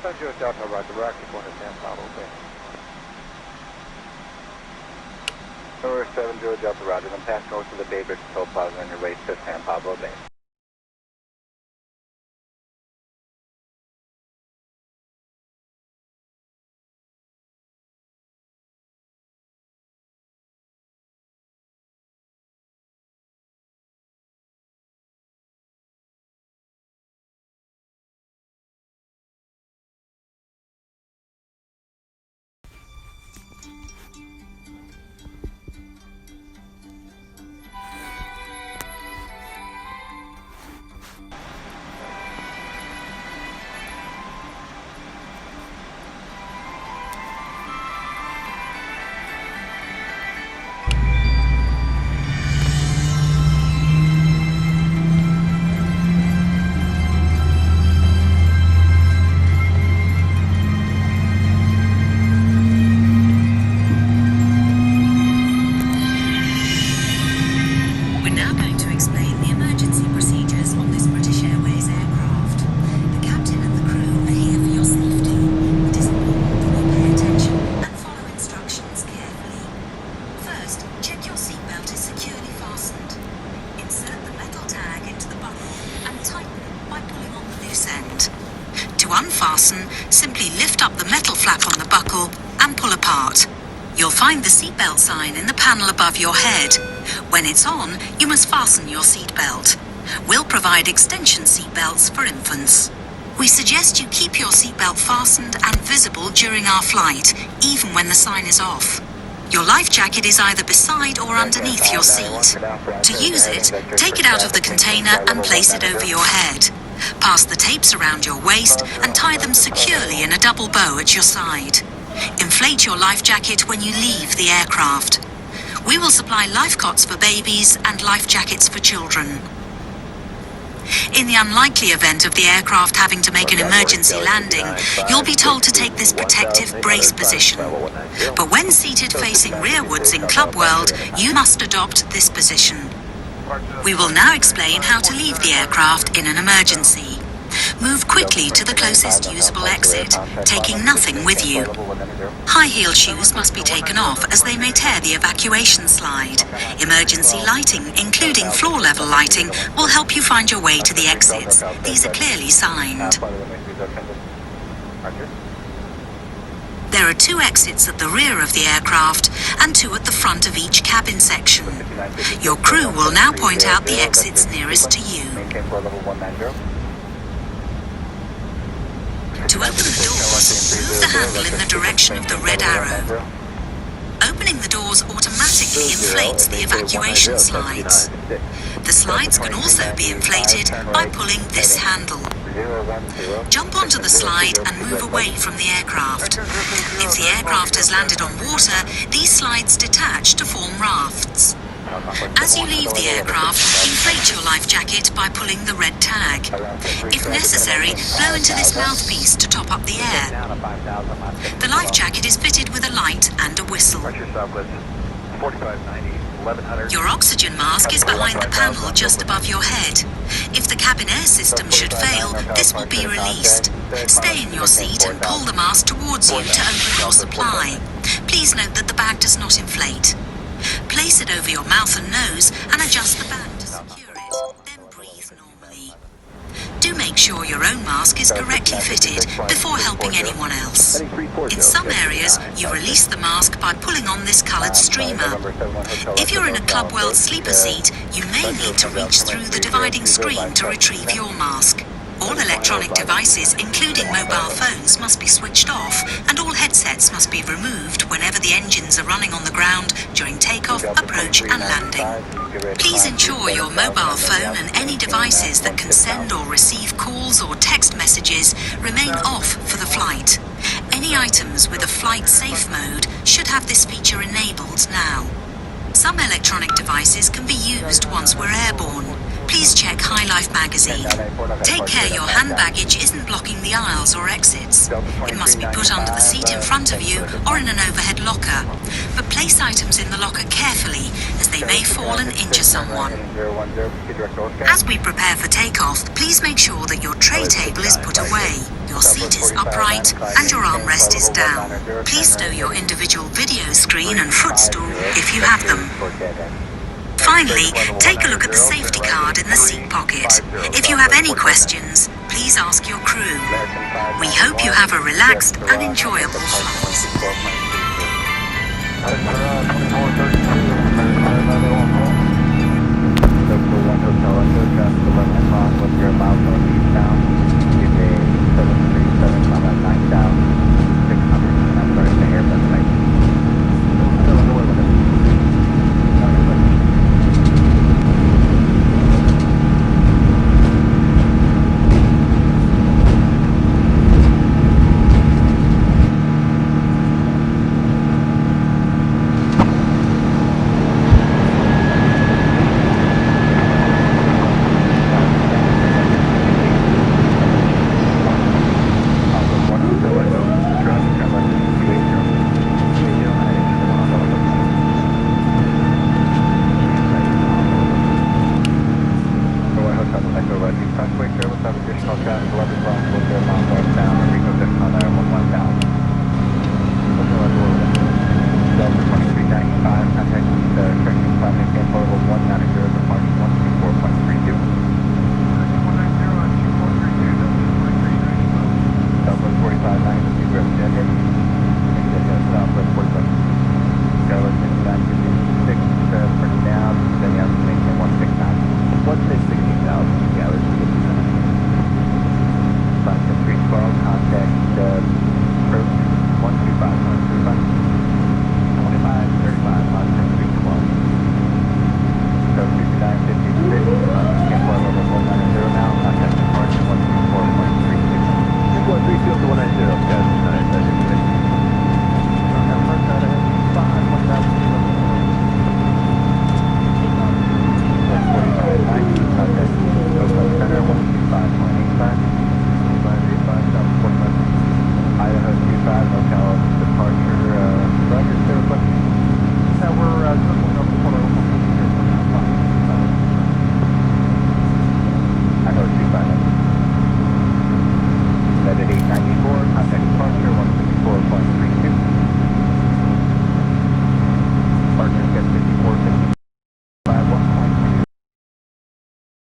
Sergio Delta, Roger, we're actually going to San Pablo Bay. Number 70 Delta, Roger, then pass north to the Bay Bridge Toll Plaza on your way to San Pablo Bay. To unfasten, simply lift up the metal flap on the buckle and pull apart. You'll find the seatbelt sign in the panel above your head. When it's on, you must fasten your seatbelt. We'll provide extension seatbelts for infants. We suggest you keep your seatbelt fastened and visible during our flight, even when the sign is off. Your life jacket is either beside or underneath your seat. To use it, take it out of the container and place it over your head. Pass the tapes around your waist and tie them securely in a double bow at your side. Inflate your life jacket when you leave the aircraft. We will supply life cots for babies and life jackets for children. In the unlikely event of the aircraft having to make an emergency landing, you'll be told to take this protective brace position. But when seated facing rearwards in Club World, you must adopt this position. We will now explain how to leave the aircraft in an emergency. Move quickly to the closest usable exit, taking nothing with you. High heel shoes must be taken off as they may tear the evacuation slide. Emergency lighting, including floor-level lighting, will help you find your way to the exits. These are clearly signed. There are 2 exits at the rear of the aircraft and 2 at the front of each cabin section. Your crew will now point out the exits nearest to you. To open the doors, move the handle in the direction of the red arrow. Opening the doors automatically inflates the evacuation slides. The slides can also be inflated by pulling this handle. Jump onto the slide and move away from the aircraft. If the aircraft has landed on water, these slides detach to form rafts. As you leave the aircraft, inflate your life jacket by pulling the red tag. If necessary, blow into this mouthpiece to top up the air. The life jacket is fitted with a light and a whistle. Your oxygen mask is behind the panel just above your head. If the cabin air system should fail, this will be released. Stay in your seat and pull the mask towards you to open your supply. Please note that the bag does not inflate. Place it over your mouth and nose and adjust the band to secure it, then breathe normally. Do make sure your own mask is correctly fitted before helping anyone else. In some areas, you release the mask by pulling on this coloured streamer. If you're in a Club World sleeper seat, you may need to reach through the dividing screen to retrieve your mask. All electronic devices, including mobile phones, must be switched off, and all headsets must be removed whenever the engines are running on the ground during takeoff, approach and landing. Please ensure your mobile phone and any devices that can send or receive calls or text messages remain off for the flight. Any items with a flight safe mode should have this feature enabled now. Some electronic devices can be used once we're airborne. please check High Life magazine. Take care your hand baggage isn't blocking the aisles or exits. It must be put under the seat in front of you or in an overhead locker. But place items in the locker carefully, as they may fall and injure someone. As we prepare for takeoff, please make sure that your tray table is put away, your seat is upright, and your armrest is down. Please stow your individual video screen and footstool if you have them. Finally, take a look at the safety card in the seat pocket. If you have any questions, please ask your crew. We hope you have a relaxed and enjoyable flight.